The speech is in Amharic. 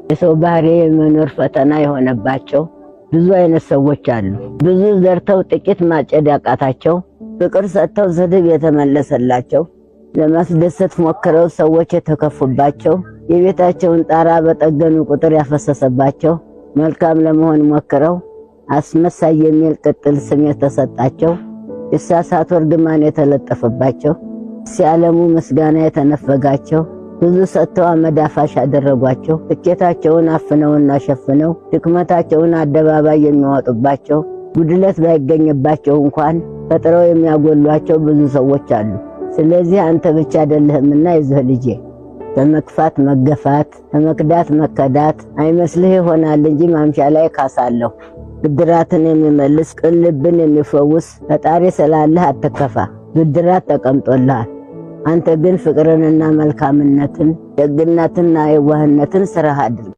የሰው ባህሪ የመኖር ፈተና የሆነባቸው ብዙ አይነት ሰዎች አሉ። ብዙ ዘርተው ጥቂት ማጨድ ያቃታቸው፣ ፍቅር ሰጥተው ስድብ የተመለሰላቸው፣ ለማስደሰት ሞክረው ሰዎች የተከፉባቸው፣ የቤታቸውን ጣራ በጠገኑ ቁጥር ያፈሰሰባቸው፣ መልካም ለመሆን ሞክረው አስመሳይ የሚል ቅጥል ስም የተሰጣቸው፣ የሳሳት እርግማን የተለጠፈባቸው፣ ሲያለሙ ምስጋና የተነፈጋቸው፣ ብዙ ሰጥተው አመዳፋሽ ያደረጓቸው፣ ስኬታቸውን አፍነውና ሸፍነው ድክመታቸውን አደባባይ የሚያወጡባቸው፣ ጉድለት ባይገኝባቸው እንኳን ፈጥረው የሚያጎሏቸው ብዙ ሰዎች አሉ። ስለዚህ አንተ ብቻ አይደለህምና ይዘህ ልጄ በመክፋት መገፋት፣ በመክዳት መከዳት አይመስልህ ይሆናል እንጂ ማምሻ ላይ ካሳለሁ። ብድራትን የሚመልስ ቅን ልብን የሚፈውስ ፈጣሪ ስላለህ አትከፋ። ብድራት ተቀምጦልሃል። አንተ ግን ፍቅርንና መልካምነትን ደግነትንና የዋህነትን ስራህ አድርግ።